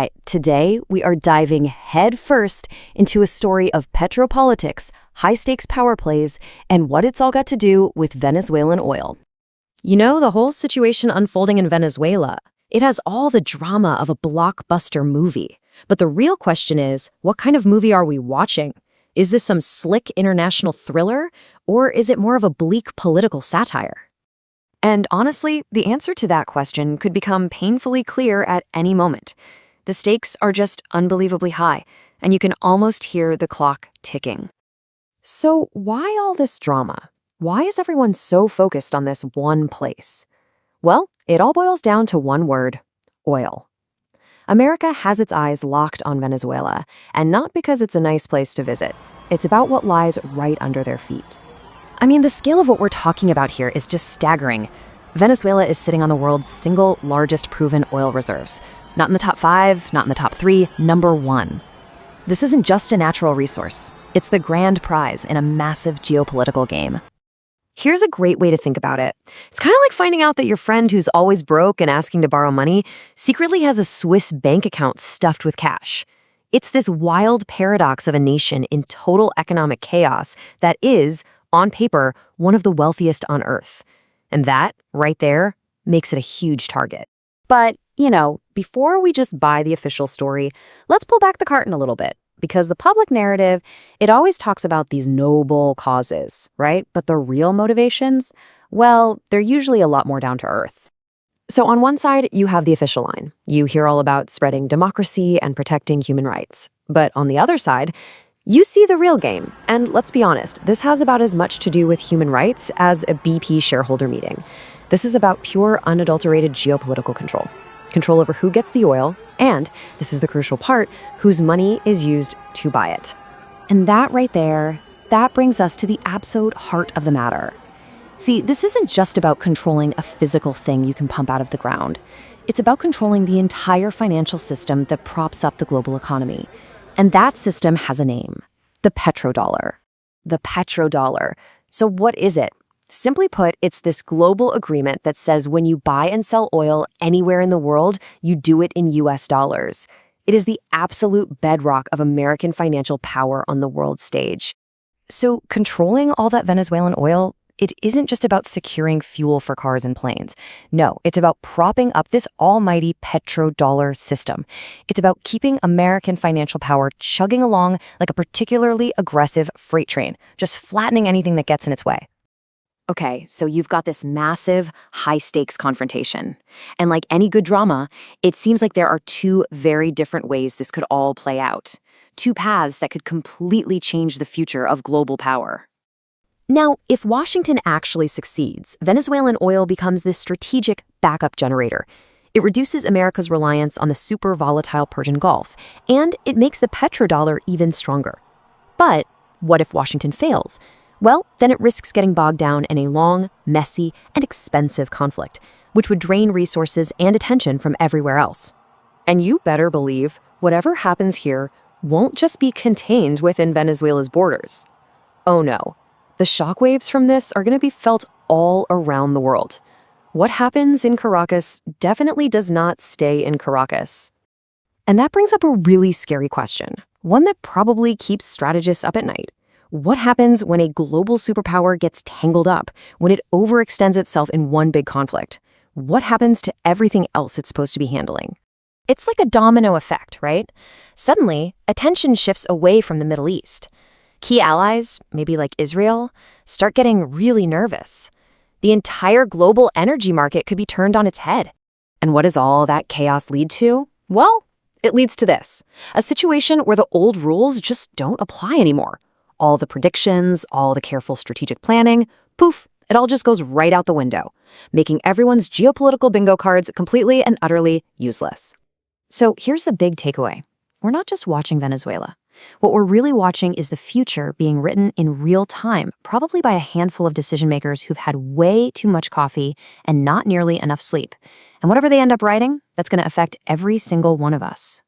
right, today we are diving headfirst into a story of petropolitics, high-stakes power plays, and what it's all got to do with Venezuelan oil. You know, the whole situation unfolding in Venezuela, it has all the drama of a blockbuster movie. But the real question is, what kind of movie are we watching? Is this some slick international thriller, or is it more of a bleak political satire? And honestly, the answer to that question could become painfully clear at any moment. The stakes are just unbelievably high, and you can almost hear the clock ticking. So why all this drama? Why is everyone so focused on this one place? Well, it all boils down to one word: oil. America has its eyes locked on Venezuela, and not because it's a nice place to visit. It's about what lies right under their feet. I mean, the scale of what we're talking about here is just staggering. Venezuela is sitting on the world's single largest proven oil reserves. Not in the top 5, not in the top 3, number 1. This isn't just a natural resource. It's the grand prize in a massive geopolitical game. Here's a great way to think about it. It's kind of like finding out that your friend who's always broke and asking to borrow money secretly has a Swiss bank account stuffed with cash. It's this wild paradox of a nation in total economic chaos that is, on paper, one of the wealthiest on Earth. And that, right there, makes it a huge target. But, before we just buy the official story, let's pull back the curtain a little bit. Because the public narrative, it always talks about these noble causes, right? But the real motivations, well, they're usually a lot more down to earth. So on one side, you have the official line. You hear all about spreading democracy and protecting human rights. But on the other side, you see the real game. And let's be honest, this has about as much to do with human rights as a BP shareholder meeting. This is about pure, unadulterated geopolitical control. Control over who gets the oil, and, this is the crucial part, whose money is used to buy it. And that right there, that brings us to the absolute heart of the matter. See, this isn't just about controlling a physical thing you can pump out of the ground. It's about controlling the entire financial system that props up the global economy. And that system has a name: the petrodollar. The petrodollar. So what is it? Simply put, it's this global agreement that says when you buy and sell oil anywhere in the world, you do it in US dollars. It is the absolute bedrock of American financial power on the world stage. So controlling all that Venezuelan oil, it isn't just about securing fuel for cars and planes. No, it's about propping up this almighty petrodollar system. It's about keeping American financial power chugging along like a particularly aggressive freight train, just flattening anything that gets in its way. Okay, so you've got this massive, high-stakes confrontation. And like any good drama, it seems like there are two very different ways this could all play out. Two paths that could completely change the future of global power. Now, if Washington actually succeeds, Venezuelan oil becomes this strategic backup generator. It reduces America's reliance on the super volatile Persian Gulf, and it makes the petrodollar even stronger. But what if Washington fails? Well, then it risks getting bogged down in a long, messy, and expensive conflict, which would drain resources and attention from everywhere else. And you better believe whatever happens here won't just be contained within Venezuela's borders. Oh no, the shockwaves from this are going to be felt all around the world. What happens in Caracas definitely does not stay in Caracas. And that brings up a really scary question, one that probably keeps strategists up at night. What happens when a global superpower gets tangled up, when it overextends itself in one big conflict? What happens to everything else it's supposed to be handling? It's like a domino effect, right? Suddenly, attention shifts away from the Middle East. Key allies, maybe like Israel, start getting really nervous. The entire global energy market could be turned on its head. And what does all that chaos lead to? Well, it leads to this: a situation where the old rules just don't apply anymore. All the predictions, all the careful strategic planning, poof, it all just goes right out the window, making everyone's geopolitical bingo cards completely and utterly useless. So here's the big takeaway. We're not just watching Venezuela. What we're really watching is the future being written in real time, probably by a handful of decision makers who've had way too much coffee and not nearly enough sleep. And whatever they end up writing, that's going to affect every single one of us.